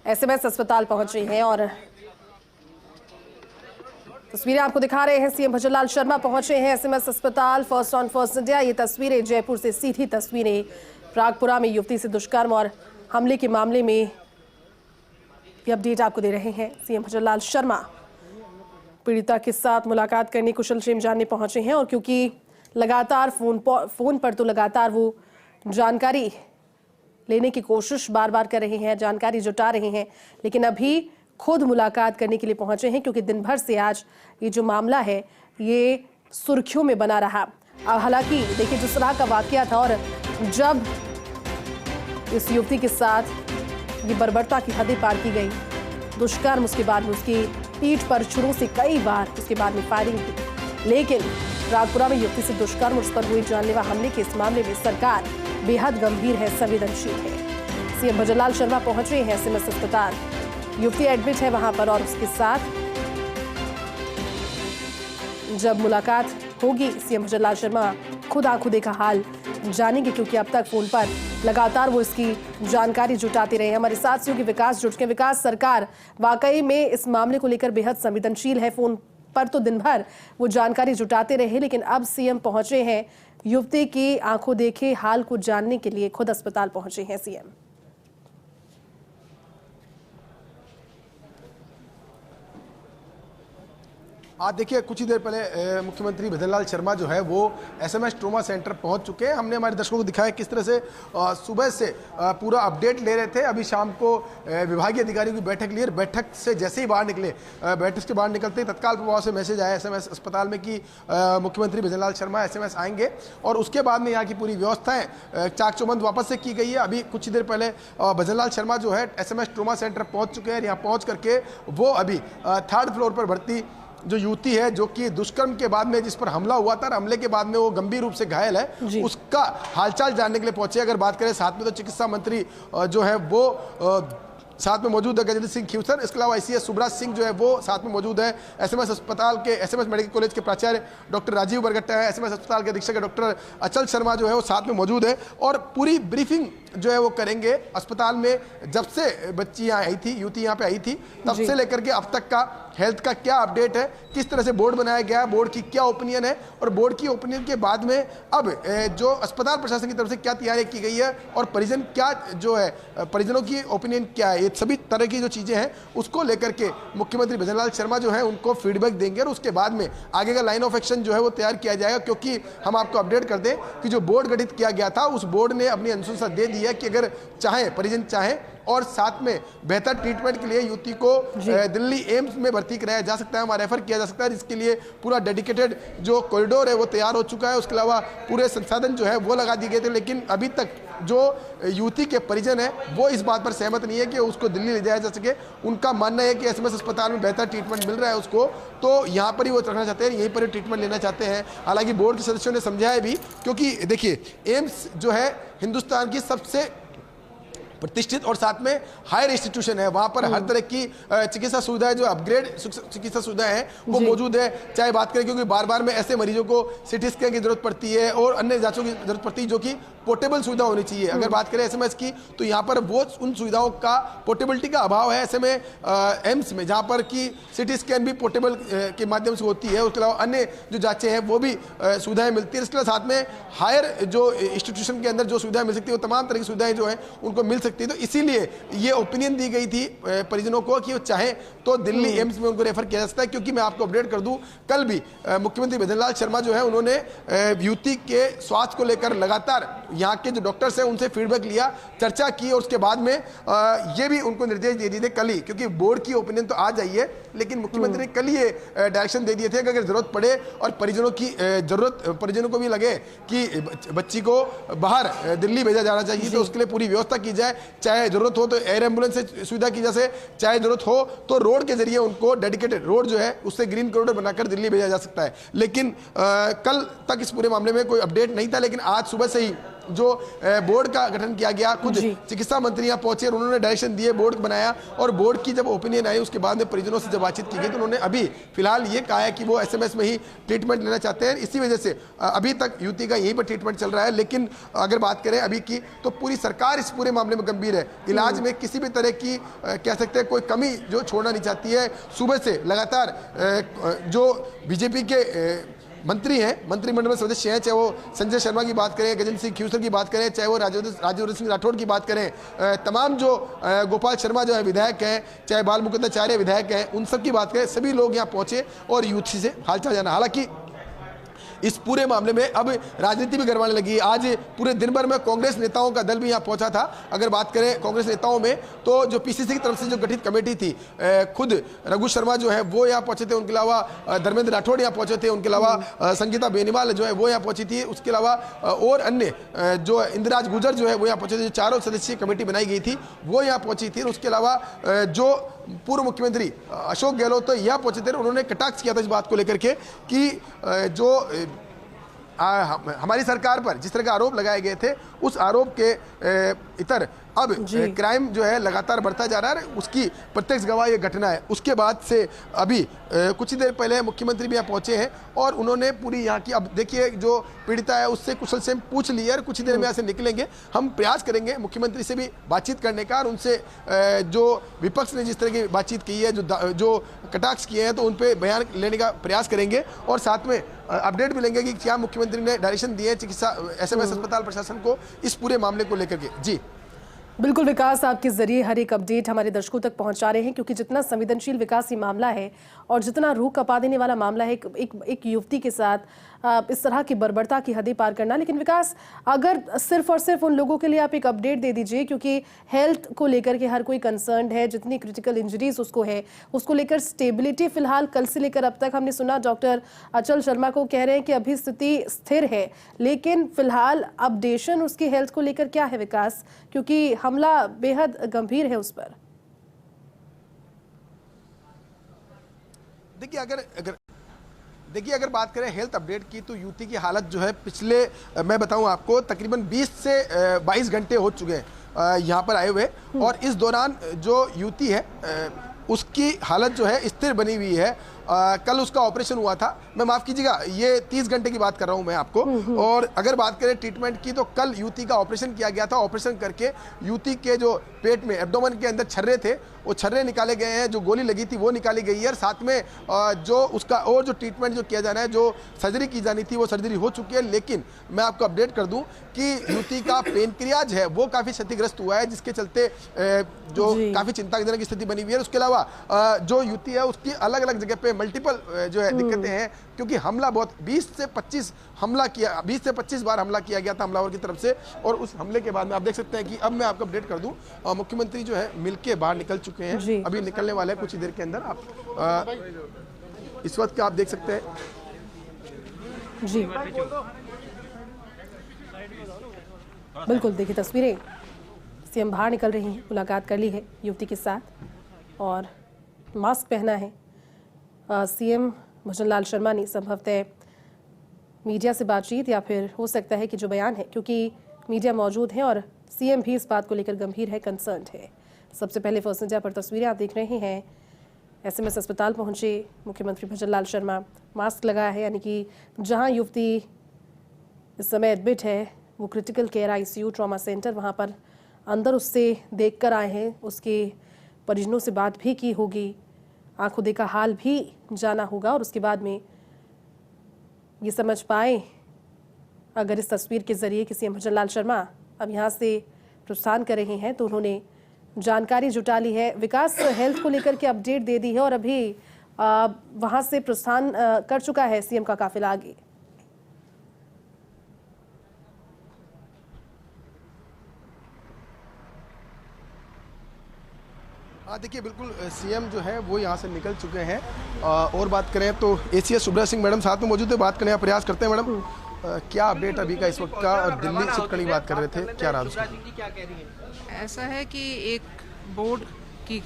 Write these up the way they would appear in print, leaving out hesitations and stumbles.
SMS अस्पताल पहुंचे हैं और तस्वीरें आपको दिखा रहे हैं। सीएम भजनलाल शर्मा पहुंचे हैं एसएमएस अस्पताल। फर्स्ट ऑन फर्स्ट इंडिया ये तस्वीरें जयपुर से सीधी तस्वीरें प्रागपुरा में युवती से दुष्कर्म और हमले के मामले में ये अपडेट आपको दे रहे हैं। सीएम भजनलाल शर्मा पीड़िता के साथ मुलाकात करने कुशलक्षेम जानने पहुंचे हैं और क्योंकि लगातार फोन पर तो लगातार वो जानकारी लेने की कोशिश बार बार कर रहे हैं, जानकारी जुटा रहे हैं, लेकिन अभी खुद मुलाकात करने के लिए पहुंचे हैं क्योंकि दिन भर से आज ये जो मामला है ये सुर्खियों में बना रहा। हालांकि देखिए जिस तरह का वाकया था और जब इस युवती के साथ ये बर्बरता की हदें पार की गई, दुष्कर्म, उसके बाद में उसकी पीठ पर छुरों से कई बार उसके बाद में फायरिंग की, लेकिन प्रागपुरा में युवती से दुष्कर्म, उस पर हुए जानलेवा हमले के इस मामले में सरकार बेहद गंभीर है, संवेदनशील है। सीएम भजनलाल शर्मा पहुंचे हैं एसएमएस अस्पताल। युवती एडमिट है वहां पर और उसके साथ जब मुलाकात होगी सीएम भजनलाल शर्मा खुद आंखों देखा हाल जानेंगे क्योंकि अब तक फोन पर लगातार वो इसकी जानकारी जुटाते रहे। हमारे साथ सहयोगी विकास जुट के। विकास, सरकार वाकई में इस मामले को लेकर बेहद संवेदनशील है। फोन पर तो दिन भर वो जानकारी जुटाते रहे, लेकिन अब सीएम पहुंचे हैं, युवती की आंखों देखे हाल को जानने के लिए खुद अस्पताल पहुंचे हैं सीएम। आज देखिए कुछ ही देर पहले मुख्यमंत्री भजनलाल शर्मा जो है वो एसएमएस ट्रॉमा सेंटर पहुंच चुके हैं। हमने हमारे दर्शकों को दिखाया किस तरह से सुबह से पूरा अपडेट ले रहे थे। अभी शाम को विभागीय अधिकारियों की बैठक ली, बैठक से जैसे ही बाहर निकले, बैठक से बाहर निकलते ही तत्काल प्रभाव से मैसेज आया एसएमएस अस्पताल में कि मुख्यमंत्री भजनलाल शर्मा एसएमएस आएंगे और उसके बाद में यहाँ की पूरी व्यवस्थाएं चाक चौबंद वापस से की गई है। अभी कुछ ही देर पहले भजनलाल शर्मा जो है एसएमएस ट्रॉमा सेंटर पहुँच चुके हैं। यहाँ पहुँच करके वो अभी 3rd फ्लोर पर भर्ती जो युवती है जो कि दुष्कर्म के बाद में जिस पर हमला हुआ था, हमले के बाद में वो गंभीर रूप से घायल है, उसका हालचाल जानने के लिए पहुंचे। अगर बात करें साथ में तो चिकित्सा मंत्री जो है वो साथ में मौजूद है, गजेंद्र सिंह खींवसर। इसके अलावा आईसीएस सुब्राज सिंह जो है वो साथ में मौजूद है। एसएमएस अस्पताल के एसएमएस मेडिकल कॉलेज के प्राचार्य डॉक्टर राजीव बरगट्टा है। एसएमएस अस्पताल के अधीक्षक डॉक्टर अचल शर्मा जो है वो साथ में मौजूद है और पूरी ब्रीफिंग जो है वो करेंगे। अस्पताल में जब से बच्ची यहाँ आई थी, युवती यहाँ पे आई थी, तब से लेकर के अब तक का हेल्थ का क्या अपडेट है, किस तरह से बोर्ड बनाया गया है, बोर्ड की क्या ओपिनियन है और बोर्ड की ओपिनियन के बाद में अब जो अस्पताल प्रशासन की तरफ से क्या तैयारी की गई है और परिजन क्या जो है परिजनों की ओपिनियन क्या है, ये सभी तरह की जो चीज़ें हैं उसको लेकर के मुख्यमंत्री भजनलाल शर्मा जो है उनको फीडबैक देंगे और उसके बाद में आगे का लाइन ऑफ एक्शन जो है वो तैयार किया जाएगा। क्योंकि हम आपको अपडेट कर दें कि जो बोर्ड गठित किया गया था उस बोर्ड ने अपनी अनुशंसा दे दी है कि अगर चाहे परिजन चाहे और साथ में बेहतर ट्रीटमेंट के लिए युवती को दिल्ली एम्स में भर्ती कराया जा सकता है, वहाँ रेफर किया जा सकता है, जिसके लिए पूरा डेडिकेटेड जो कॉरिडोर है वो तैयार हो चुका है। उसके अलावा पूरे संसाधन जो है वो लगा दिए गए थे, लेकिन अभी तक जो युवती के परिजन है वो इस बात पर सहमत नहीं है कि उसको दिल्ली ले जाया जा सके। उनका मानना है कि एसएमएस अस्पताल में बेहतर ट्रीटमेंट मिल रहा है उसको, तो यहाँ पर ही वो रखना चाहते हैं, यहीं पर ही ट्रीटमेंट लेना चाहते हैं। हालांकि बोर्ड के सदस्यों ने समझाया भी, क्योंकि देखिए एम्स जो है हिंदुस्तान की सबसे प्रतिष्ठित और साथ में हायर इंस्टीट्यूशन है, वहां पर हर तरह की चिकित्सा सुविधाएं जो अपग्रेड चिकित्सा सुविधाएं हैं वो मौजूद है। चाहे बात करें क्योंकि बार बार में ऐसे मरीजों को सीटी स्कैन की जरूरत पड़ती है और अन्य जांचों की जरूरत पड़ती है जो कि पोर्टेबल सुविधा होनी चाहिए। अगर बात करें एसएमएस की तो यहाँ पर वो उन सुविधाओं का पोर्टेबिलिटी का अभाव है। ऐसे में एम्स में जहाँ पर कि सीटी स्कैन भी पोर्टेबल के माध्यम से होती है, उसके अलावा अन्य जो जांचें हैं वो भी सुविधाएं मिलती है। इसके अलावा साथ में हायर जो इंस्टीट्यूशन के अंदर जो सुविधाएं मिल सकती है वो तमाम तरह की सुविधाएं जो हैं उनको मिल सकती है। तो इसीलिए ये ओपिनियन दी गई थी परिजनों को कि वो चाहे तो दिल्ली एम्स में उनको रेफर किया जा सकता है। क्योंकि मैं आपको अपडेट कर दूं, कल भी मुख्यमंत्री भजनलाल शर्मा जो है उन्होंने युवती के स्वास्थ्य को लेकर लगातार यहाँ के जो डॉक्टर्स हैं उनसे फीडबैक लिया, चर्चा की और उसके बाद में ये भी उनको निर्देश दे दिए थे कल ही, क्योंकि बोर्ड की ओपिनियन तो आज आई है लेकिन मुख्यमंत्री ने कल ही ये डायरेक्शन दे दिए थे कि अगर जरूरत पड़े और परिजनों को भी लगे कि बच्ची को बाहर दिल्ली भेजा जाना चाहिए तो उसके लिए पूरी व्यवस्था की जाए। चाहे जरूरत हो तो एयर एम्बुलेंस से सुविधा की जाए, चाहे जरूरत हो तो रोड के जरिए उनको डेडिकेटेड रोड जो है उससे ग्रीन कॉरिडोर बनाकर दिल्ली भेजा जा सकता है। लेकिन कल तक इस पूरे मामले में कोई अपडेट नहीं था, लेकिन आज सुबह से ही जो बोर्ड का गठन किया गया, खुद चिकित्सा मंत्री यहाँ पहुंचे और उन्होंने डायरेक्शन दिए, बोर्ड बनाया और बोर्ड की जब ओपिनियन आई उसके बाद में परिजनों से जब बातचीत की गई तो उन्होंने अभी फिलहाल ये कहा है कि वो एसएमएस में ही ट्रीटमेंट लेना चाहते हैं। इसी वजह से अभी तक युवती का यहीं पर ट्रीटमेंट चल रहा है। लेकिन अगर बात करें अभी की तो पूरी सरकार इस पूरे मामले में गंभीर है। इलाज में किसी भी तरह की कह सकते हैं कोई कमी जो छोड़ना नहीं चाहती है। सुबह से लगातार जो बीजेपी के मंत्री हैं, मंत्रिमंडल में सदस्य हैं, चाहे वो संजय शर्मा की बात करें, गजेंद्र सिंह खींवसर की बात करें, चाहे वो राजवर्धन सिंह राठौड़ की बात करें, तमाम जो गोपाल शर्मा जो है विधायक हैं, चाहे बाल मुकुंदाचार्य विधायक हैं, उन सब की बात करें, सभी लोग यहाँ पहुंचे और यूथ से हालचाल जाना। हालांकि इस पूरे मामले में अब राजनीति भी गरमाने लगी। आज पूरे दिन भर में कांग्रेस नेताओं का दल भी यहाँ पहुंचा था। अगर बात करें कांग्रेस नेताओं में तो जो पीसीसी की तरफ से जो गठित कमेटी थी, खुद रघु शर्मा जो है वो यहाँ पहुंचे थे, उनके अलावा धर्मेंद्र राठौड़ यहाँ पहुंचे थे, उनके अलावा संगीता बेनीवाल जो है वो यहाँ पहुंची थी, उसके अलावा और अन्य जो इंदिराज गुजर जो है वो यहाँ पहुंचे थे। जो 4 सदस्यीय कमेटी बनाई गई थी वो यहाँ पहुंची थी। उसके अलावा जो पूर्व मुख्यमंत्री अशोक गहलोत तो यहाँ पहुंचे थे, उन्होंने कटाक्ष किया था इस बात को लेकर के कि जो हमारी सरकार पर जिस तरह के आरोप लगाए गए थे उस आरोप के इतर अब क्राइम जो है लगातार बढ़ता जा रहा है। उसकी प्रत्यक्ष गवाह ये घटना है। उसके बाद से अभी कुछ ही देर पहले मुख्यमंत्री भी यहाँ पहुंचे हैं और उन्होंने पूरी यहाँ की, अब देखिए जो पीड़िता है उससे कुशल से पूछ लिया और कुछ ही देर में यहाँ से निकलेंगे। हम प्रयास करेंगे मुख्यमंत्री से भी बातचीत करने का और उनसे जो विपक्ष ने जिस तरह की बातचीत की है, जो कटाक्ष किए हैं, तो उन पर बयान लेने का प्रयास करेंगे और साथ में अपडेट भी लेंगे कि क्या मुख्यमंत्री ने डायरेक्शन दिए चिकित्सा एसएमएस अस्पताल प्रशासन को इस पूरे मामले को लेकर के। जी बिल्कुल विकास, आपके जरिए हर एक अपडेट हमारे दर्शकों तक पहुंचा रहे हैं, क्योंकि जितना संवेदनशील विकास ये मामला है और जितना रूह कपा देने वाला मामला है एक युवती के साथ इस तरह की बर्बरता की हदें पार करना। लेकिन विकास, अगर सिर्फ और सिर्फ उन लोगों के लिए आप एक अपडेट दे दीजिए, क्योंकि हेल्थ को लेकर के हर कोई कंसर्न है, जितनी क्रिटिकल इंजरीज उसको है उसको लेकर स्टेबिलिटी फिलहाल कल से लेकर अब तक हमने सुना डॉक्टर अचल शर्मा को कह रहे हैं कि अभी स्थिति स्थिर है, लेकिन फिलहाल अपडेशन उसकी हेल्थ को लेकर क्या है विकास, क्योंकि हमला बेहद गंभीर है उस पर। देखिए अगर बात करें हेल्थ अपडेट की तो युवती की हालत जो है पिछले मैं बताऊं आपको तकरीबन 20 से 22 घंटे हो चुके हैं यहाँ पर आए हुए और इस दौरान जो युवती है उसकी हालत जो है स्थिर बनी हुई है। कल उसका ऑपरेशन हुआ था, मैं माफ़ कीजिएगा ये 30 घंटे की बात कर रहा हूं मैं आपको। और अगर बात करें ट्रीटमेंट की तो कल युवती का ऑपरेशन किया गया था। ऑपरेशन करके युवती के जो पेट में एब्डोमेन के अंदर छर्रे थे वो छर्रे निकाले गए हैं, जो गोली लगी थी वो निकाली गई है और साथ में जो उसका और जो ट्रीटमेंट जो किया जाना है, जो सर्जरी की जानी थी वो सर्जरी हो चुकी है। लेकिन मैं आपको अपडेट कर दूं कि युवती का पेनक्रियाज है वो काफ़ी क्षतिग्रस्त हुआ है, जिसके चलते जो काफ़ी चिंताजनक स्थिति बनी हुई है। उसके अलावा जो युवती है उसकी अलग अलग जगह पे मल्टीपल जो है दिक्कतें हैं, क्योंकि हमला बहुत 20 से 25 बार हमला किया गया था हमलावर की तरफ से। और उस हमले के बाद में आप देख सकते हैं कि अब मैं आपको अपडेट कर दूं, मुख्यमंत्री जो है मिलके बाहर निकल चुके हैं, अभी निकलने वाले हैं कुछ ही देर के अंदर। आप इस वक्त आप देख सकते हैं जी बिल्कुल, देखिए तस्वीरें, सीएम बाहर निकल रही हैं, मुलाकात कर ली है युवती के साथ और मास्क पहना है। सीएम भजनलाल शर्मा ने संभवतः मीडिया से बातचीत या फिर हो सकता है कि जो बयान है, क्योंकि मीडिया मौजूद है और सीएम भी इस बात को लेकर गंभीर है, कंसर्न है। सबसे पहले फर्स्ट इंडिया पर तस्वीरें आप देख रहे हैं। एसएमएस अस्पताल पहुंचे मुख्यमंत्री भजनलाल शर्मा, मास्क लगाया है, यानी कि जहां युवती इस समय एडमिट है वो critical care ICU trauma centre, वहां पर अंदर उससे देख कर आए हैं, उसके परिजनों से बात भी की होगी, आंखों देखा हाल भी जाना होगा और उसके बाद में ये समझ पाए अगर इस तस्वीर के जरिए कि सीएम भजनलाल शर्मा अब यहाँ से प्रस्थान कर रहे हैं तो उन्होंने जानकारी जुटा ली है। विकास, हेल्थ को लेकर के अपडेट दे दी है और अभी वहाँ से प्रस्थान कर चुका है सीएम का काफिला आगे। हाँ देखिए बिल्कुल, सीएम जो है वो यहाँ से निकल चुके हैं। और बात करें तो एसीएस सुब्रत सिंह मैडम साथ में मौजूद है, बात करने का प्रयास करते हैं। मैडम क्या अपडेट अभी का इस वक्त का, और दिल्ली शिफ्ट करने की बात कर रहे थे, क्या रहा उसका? ऐसा है कि एक बोर्ड की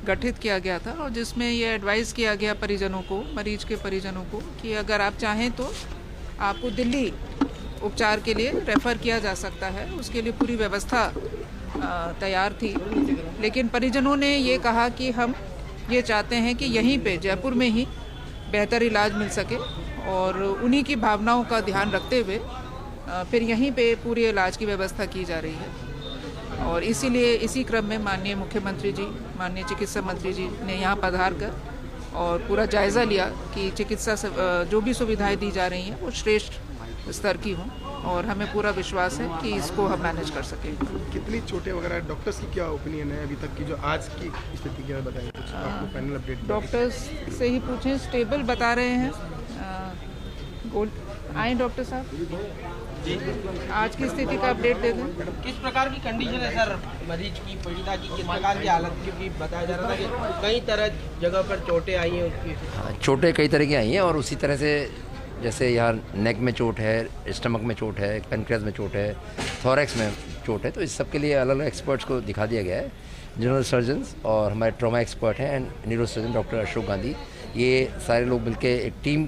गठित किया गया था और जिसमें ये एडवाइस किया गया परिजनों को, मरीज के परिजनों को, कि अगर आप चाहें तो आपको दिल्ली उपचार के लिए रेफ़र किया जा सकता है, उसके लिए पूरी व्यवस्था तैयार थी। लेकिन परिजनों ने ये कहा कि हम ये चाहते हैं कि यहीं पे जयपुर में ही बेहतर इलाज मिल सके, और उन्हीं की भावनाओं का ध्यान रखते हुए फिर यहीं पे पूरी इलाज की व्यवस्था की जा रही है। और इसीलिए इसी क्रम में माननीय मुख्यमंत्री जी, माननीय चिकित्सा मंत्री जी ने यहाँ पधार कर और पूरा जायज़ा लिया कि चिकित्सा जो भी सुविधाएं दी जा रही हैं वो श्रेष्ठ स्तर की हों, और हमें पूरा विश्वास है कि इसको हम मैनेज कर सकेंगे। कितनी चोटें वगैरह, डॉक्टर्स की क्या ओपिनियन है अभी तक की, जो आज की स्थिति क्या बताएंगे कुछ आपको फाइनल अपडेट? डॉक्टर्स से ही पूछें, स्टेबल बता रहे हैं। आए डॉक्टर साहब जी, आज की स्थिति का अपडेट दे दें। किस प्रकार की कंडीशन है सर मरीज की, पीड़िता की, किस प्रकार की हालत? क्योंकि बताया जा रहा था कि कई तरह जगह पर चोटें आई हैं उसकी। चोटें कई तरह की आई हैं, और उसी तरह से जैसे यहाँ नेक में चोट है, स्टमक में चोट है, पेनक्रियाज में चोट है, थोरैक्स में चोट है। तो इस सब के लिए अलग अलग एक्सपर्ट्स को दिखा दिया गया है। जनरल सर्जन्स और हमारे ट्रॉमा एक्सपर्ट हैं and neuro surgeon doctor Ashok Gandhi, ये सारे लोग मिलकर एक टीम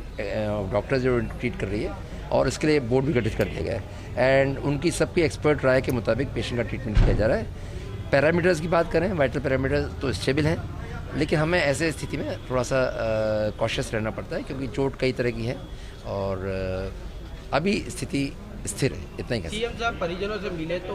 डॉक्टर्स जो ट्रीट कर रही है, और इसके लिए बोर्ड भी गठित कर दिया गया है। एंड उनकी सबकी एक्सपर्ट राय के मुताबिक पेशेंट का ट्रीटमेंट किया जा रहा है। पैरामीटर्स की बात करें, वाइटल पैरामीटर्स तो स्टेबल हैं, लेकिन हमें ऐसे स्थिति में थोड़ा सा कॉशियस रहना पड़ता है, क्योंकि चोट कई तरह की है और अभी स्थिति स्थिर है, इतना ही कह सकते हैं। सीएम साहब परिजनों से मिले तो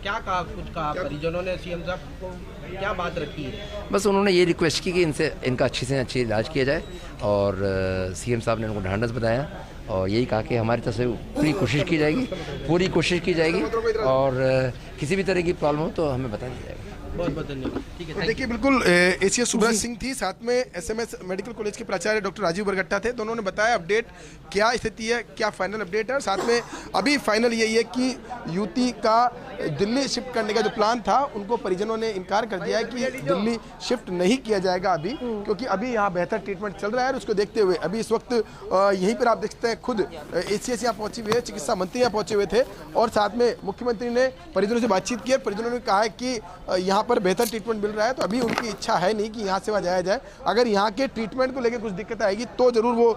क्या कहा, कुछ कहा परिजनों ने? सीएम साहब को क्या बात रखी है? बस उन्होंने ये रिक्वेस्ट की कि इनका अच्छे से अच्छी इलाज किया जाए, और सीएम साहब ने उनको ढांढस बताया और यही कहा कि हमारी तरफ से पूरी कोशिश की जाएगी, और किसी भी तरह की प्रॉब्लम हो तो हमें बता दिया जाएगा। बहुत बहुत धन्यवाद। ठीक है, देखिए बिल्कुल एसीएस सुब्रत सिंह थी, साथ में एसएमएस मेडिकल कॉलेज के प्राचार्य डॉक्टर राजीव बरगट्टा थे। दोनों ने बताया अपडेट क्या स्थिति है, क्या फाइनल अपडेट है, और साथ में अभी फाइनल यही है कि युवती का दिल्ली शिफ्ट करने का जो प्लान था, उनको परिजनों ने इनकार कर दिया है कि दिल्ली शिफ्ट नहीं किया जाएगा अभी, क्योंकि अभी यहाँ बेहतर ट्रीटमेंट चल रहा है। और उसको देखते हुए अभी इस वक्त यहीं पर आप देख सकते हैं, खुद एसीएस यहाँ पहुंचे हुए, चिकित्सा मंत्री यहाँ पहुंचे हुए थे, और साथ में मुख्यमंत्री ने परिजनों से बातचीत की। परिजनों ने कहा है कि यहाँ पर बेहतर ट्रीटमेंट मिल रहा है, तो अभी उनकी इच्छा है नहीं कि यहाँ से वहाँ जाया जाए। अगर यहाँ के ट्रीटमेंट को लेकर कुछ दिक्कत आएगी तो जरूर वो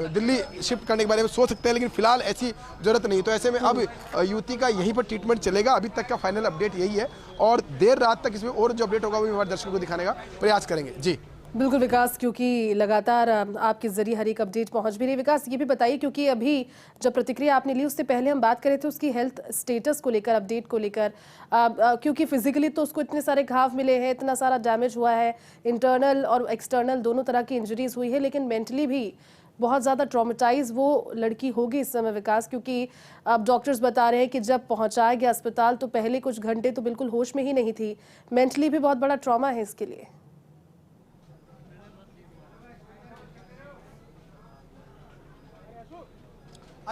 दिल्ली शिफ्ट करने के बारे में सोच सकते हैं, लेकिन फिलहाल ऐसी जरूरत नहीं। तो ऐसे में अब युवती का यहीं पर ट्रीटमेंट चलेगा। अभी तक का फाइनल अपडेट यही है, और देर रात तक इसमें और जो अपडेट होगा वो हमारे दर्शकों को दिखाने का प्रयास करेंगे। जी बिल्कुल विकास, क्योंकि लगातार आपके जरिए हर एक अपडेट पहुंच भी रही। विकास ये भी बताइए, क्योंकि अभी जब प्रतिक्रिया आपने ली उससे पहले हम बात कर रहे थे उसकी हेल्थ स्टेटस को लेकर, अपडेट को लेकर, क्योंकि फिजिकली तो उसको इतने सारे घाव मिले हैं, इतना सारा डैमेज हुआ है, इंटरनल और एक्सटर्नल दोनों तरह की इंजरीज हुई है, लेकिन मेंटली भी बहुत ज़्यादा ट्रॉमेटाइज वो लड़की होगी इस समय विकास, क्योंकि अब डॉक्टर्स बता रहे हैं कि जब पहुंचाया गया अस्पताल तो पहले कुछ घंटे तो बिल्कुल होश में ही नहीं थी। मेंटली भी बहुत बड़ा ट्रॉमा है इसके लिए।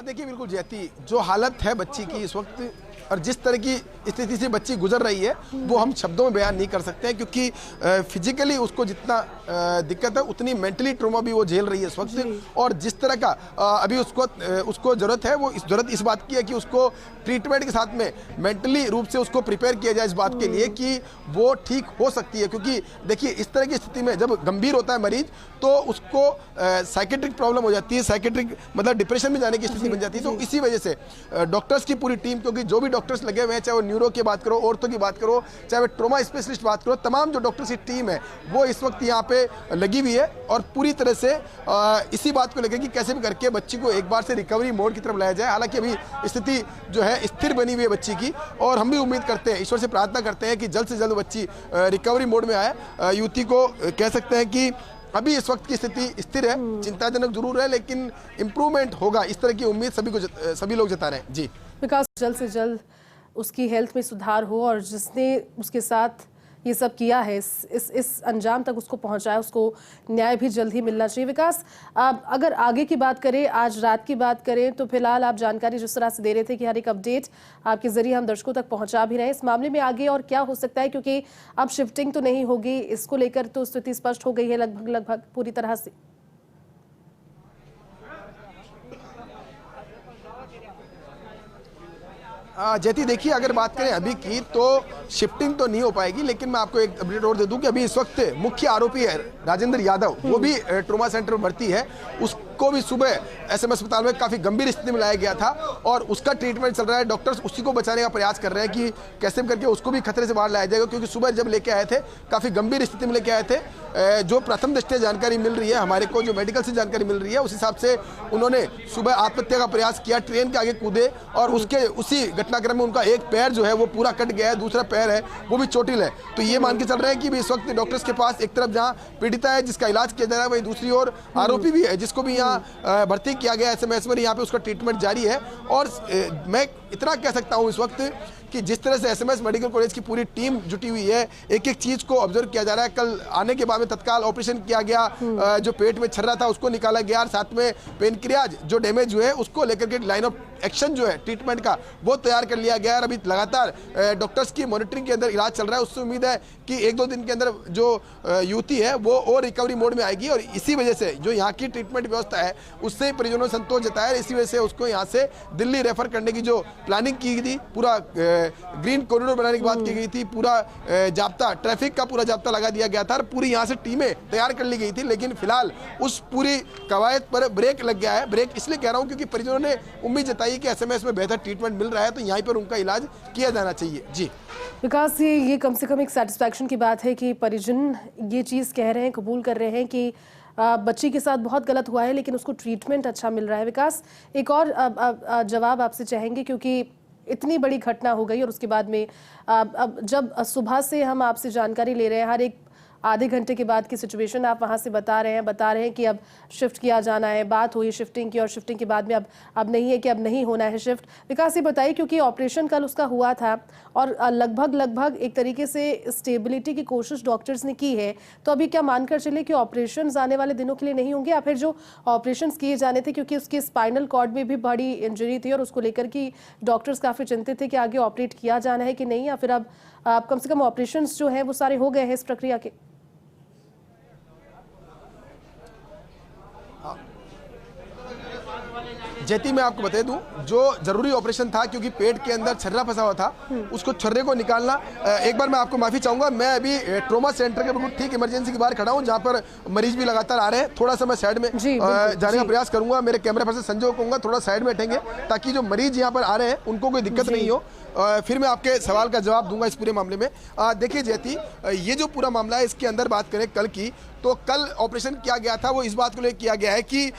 देखिए बिल्कुल जयती, जो हालत है बच्ची की इस वक्त और जिस तरह की स्थिति से बच्ची गुजर रही है वो हम शब्दों में बयान नहीं कर सकते हैं, क्योंकि फिजिकली उसको जितना दिक्कत है उतनी मेंटली ट्रॉमा भी वो झेल रही है इस वक्त। और जिस तरह का अभी उसको ज़रूरत है, वो ज़रूरत इस बात की है कि उसको ट्रीटमेंट के साथ में मेंटली रूप से उसको प्रिपेयर किया जाए इस बात के लिए कि वो ठीक हो सकती है। क्योंकि देखिए इस तरह की स्थिति में जब गंभीर होता है मरीज तो उसको साइकेट्रिक प्रॉब्लम हो जाती है, साइकेट्रिक मतलब डिप्रेशन में जाने की स्थिति बन जाती है। तो इसी वजह से डॉक्टर्स की पूरी टीम, क्योंकि जो भी डॉक्टर्स लगे हुए हैं, चाहे वो न्यूरो की बात करो, ऑर्थो की बात करो, चाहे वो ट्रॉमा स्पेशलिस्ट बात करो, तमाम जो डॉक्टर्स की टीम है वो इस वक्त यहाँ पे लगी हुई है और पूरी तरह से इसी बात को लेकर कि कैसे भी करके बच्ची को एक बार से रिकवरी मोड की तरफ लाया जाए। हालांकि अभी स्थिति जो है स्थिर बनी हुई है बच्ची की, और हम भी उम्मीद करते हैं, ईश्वर से प्रार्थना करते हैं कि जल्द से जल्द बच्ची रिकवरी मोड में आए। युवती को कह सकते हैं कि अभी इस वक्त की स्थिति स्थिर है, चिंताजनक जरूर है, लेकिन इम्प्रूवमेंट होगा, इस तरह की उम्मीद सभी लोग जता रहे हैं। जी विकास, जल्द से जल्द उसकी हेल्थ में सुधार हो, और जिसने उसके साथ ये सब किया है, इस अंजाम तक उसको पहुंचाया, उसको न्याय भी जल्द ही मिलना चाहिए। विकास, अगर आगे की बात करें, आज रात की बात करें, तो फिलहाल आप जानकारी जिस तरह से दे रहे थे कि हर एक अपडेट आपके जरिए हम दर्शकों तक पहुंचा भी रहे हैं, इस मामले में आगे और क्या हो सकता है, क्योंकि अब शिफ्टिंग तो नहीं होगी, इसको लेकर तो स्थिति स्पष्ट हो गई है लगभग पूरी तरह से। जयती देखिए, अगर बात करें अभी की तो शिफ्टिंग तो नहीं हो पाएगी, लेकिन मैं आपको एक अपडेट और दे दूं कि अभी इस वक्त मुख्य आरोपी है राजेंद्र यादव, वो भी ट्रॉमा सेंटर में भर्ती है। उसको उसको भी सुबह एसएमएस अस्पताल में काफ़ी गंभीर स्थिति में लाया गया था और उसका ट्रीटमेंट चल रहा है। डॉक्टर्स उसी को बचाने का प्रयास कर रहे हैं कि कैसे भी करके उसको भी खतरे से बाहर लाया जाएगा, क्योंकि सुबह जब लेके आए थे काफ़ी गंभीर स्थिति में लेके आए थे। जो प्रथम दृष्टया जानकारी मिल रही है हमारे को, जो मेडिकल से जानकारी मिल रही है, उस हिसाब से उन्होंने सुबह आत्महत्या का प्रयास किया, ट्रेन के आगे कूदे और उसी घटनाक्रम में उनका एक पैर जो है वो पूरा कट गया है, दूसरा पैर है वो भी चोटिल है। तो ये मान के चल रहे हैं कि इस वक्त डॉक्टर्स के पास एक तरफ जहां पीड़िता है जिसका इलाज किया जा रहा है, वहीं दूसरी ओर आरोपी भी है जिसको भी यहाँ भर्ती किया गया एसएमएस में, यहाँ पे उसका ट्रीटमेंट जारी है। और मैं इतना कह सकता हूँ इस वक्त कि जिस तरह से एसएमएस मेडिकल कॉलेज की पूरी टीम जुटी हुई है, एक एक चीज को ऑब्जर्व किया जा रहा है। कल आने के बाद में तत्काल ऑपरेशन किया गया, जो पेट में छर्रा था उसको निकाला गया और साथ में पेनक्रियाज जो डैमेज हुए उसको लेकर के लाइन ऑफ एक्शन जो है ट्रीटमेंट का वो तैयार कर लिया गया है। अभी लगातार डॉक्टर्स की मॉनिटरिंग के अंदर इलाज चल रहा है। उससे उम्मीद है कि 1-2 दिन के अंदर जो युवती है वो और रिकवरी मोड में आएगी और इसी वजह से जो यहाँ की ट्रीटमेंट व्यवस्था है उससे परिजनों ने संतोष जताया है। इसी वजह से उसको यहाँ से दिल्ली रेफर करने की जो प्लानिंग की गई थी, पूरा ग्रीन कॉरिडोर बनाने की बात की गई थी, पूरा जाब्ता, ट्रैफिक का पूरा जाब्ता लगा दिया गया था और पूरी यहाँ से टीमें तैयार कर ली गई थी। लेकिन फिलहाल उस पूरी कवायद पर ब्रेक लग गया है। ब्रेक इसलिए कह रहा हूँ क्योंकि परिजनों ने उम्मीद जताई कि एसएमएस में बेहतर ट्रीटमेंट मिल रहा है तो यहीं पर उनका इलाज किया जाना चाहिए। जी विकास, ये कम से कम एक सेटिस्फैक्शन की बात है कि परिजन ये चीज़ कह रहे हैं, कबूल कर रहे हैं कि बच्ची के साथ बहुत गलत हुआ है लेकिन उसको ट्रीटमेंट अच्छा मिल रहा है। विकास, एक और जवाब आपसे चाहेंगे क्योंकि इतनी बड़ी घटना हो गई और उसके बाद में अब जब सुबह से हम आपसे जानकारी ले रहे हैं, हर एक आधे घंटे के बाद की सिचुएशन आप वहाँ से बता रहे हैं कि अब शिफ्ट किया जाना है, बात हुई शिफ्टिंग की और शिफ्टिंग के बाद में अब नहीं है कि अब नहीं होना है शिफ्ट। विकास, ये बताइए क्योंकि ऑपरेशन कल उसका हुआ था और लगभग एक तरीके से स्टेबिलिटी की कोशिश डॉक्टर्स ने की है, तो अभी क्या मानकर चले कि ऑपरेशन आने वाले दिनों के लिए नहीं होंगे या फिर जो ऑपरेशन किए जाने थे क्योंकि उसके स्पाइनल कॉर्ड में भी बड़ी इंजरी थी और उसको लेकर के डॉक्टर्स काफ़ी चिंतित थे कि आगे ऑपरेट किया जाना है कि नहीं, या फिर अब कम से कम ऑपरेशन जो है वो सारे हो गए हैं इस प्रक्रिया के? जैती मैं आपको बता दूं, जो जरूरी ऑपरेशन था क्योंकि पेट के अंदर छर्रा फंसा हुआ था, उसको छर्रे को निकालना, एक बार मैं आपको माफी चाहूंगा, मैं अभी ट्रोमा सेंटर के बिल्कुल ठीक इमरजेंसी के बाहर खड़ा हूं जहां पर मरीज भी लगातार आ रहे हैं। थोड़ा सा मैं साइड में जाने का प्रयास करूंगा, मेरे कैमरा पर्सन संजय को कहूंगा थोड़ा साइड में बैठेंगे ताकि जो मरीज यहाँ पर आ रहे हैं उनको कोई दिक्कत नहीं हो। फिर मैं आपके सवाल का जवाब दूंगा इस पूरे मामले में। देखिए जैती, ये जो पूरा मामला है इसके अंदर बात करें कल की, तो कल ऑपरेशन किया गया था वो इस बात को लेकर किया गया है कि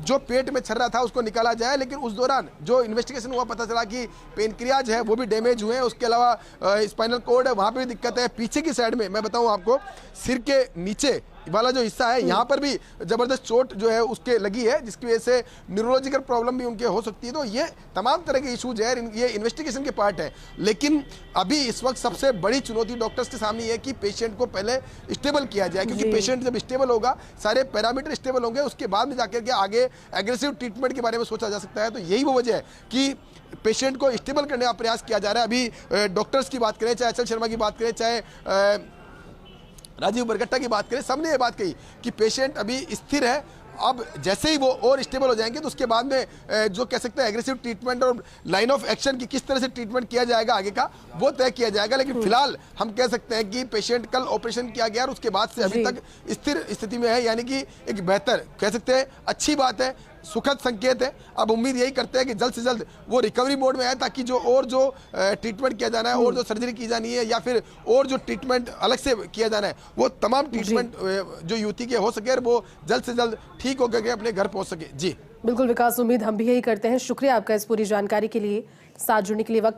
जो पेट में छर्रा था उसको निकाला जाए, लेकिन उस दौरान जो इन्वेस्टिगेशन हुआ पता चला कि पेनक्रियाज है वो भी डैमेज हुए हैं, उसके अलावा स्पाइनल कॉर्ड है वहाँ पे भी दिक्कत है। पीछे की साइड में मैं बताऊँ आपको, सिर के नीचे वाला जो हिस्सा है यहाँ पर भी जबरदस्त चोट जो है उसके लगी है जिसकी वजह से न्यूरोलॉजिकल प्रॉब्लम भी उनके हो सकती है। तो ये तमाम तरह के इशूज है, ये इन्वेस्टिगेशन के पार्ट है। लेकिन अभी इस वक्त सबसे बड़ी चुनौती डॉक्टर्स के सामने है कि पेशेंट को पहले स्टेबल किया जाए, क्योंकि पेशेंट जब स्टेबल होगा, सारे पैरामीटर स्टेबल होंगे, उसके बाद में जाकर के आगे एग्रेसिव ट्रीटमेंट के बारे में सोचा जा सकता है। तो यही वो वजह है कि पेशेंट को स्टेबल करने का प्रयास किया जा रहा है। अभी डॉक्टर्स की बात करें, चाहे अचल शर्मा की बात करें, चाहे राजीव बरगट्टा की बात करें, सबने ये बात कही कि पेशेंट अभी स्थिर है। अब जैसे ही वो और स्टेबल हो जाएंगे तो उसके बाद में जो कह सकते हैं एग्रेसिव ट्रीटमेंट और लाइन ऑफ एक्शन की किस तरह से ट्रीटमेंट किया जाएगा आगे का वो तय किया जाएगा। लेकिन फिलहाल हम कह सकते हैं कि पेशेंट कल ऑपरेशन किया गया और उसके बाद से अभी तक स्थिर स्थिति में है, यानी कि एक बेहतर कह सकते हैं अच्छी बात है, सुखद संकेत है। अब उम्मीद यही करते हैं कि जल्द से जल्द वो रिकवरी मोड में आए ताकि जो ट्रीटमेंट किया जाना है और जो सर्जरी की जानी है या फिर और जो ट्रीटमेंट अलग से किया जाना है वो तमाम ट्रीटमेंट जो युवती के हो सके और वो जल्द से जल्द ठीक होकर के अपने घर पहुंच सके। जी बिल्कुल विकास, उम्मीद हम भी यही करते हैं। शुक्रिया आपका इस पूरी जानकारी के लिए, साथ जुड़ने के लिए। वक्त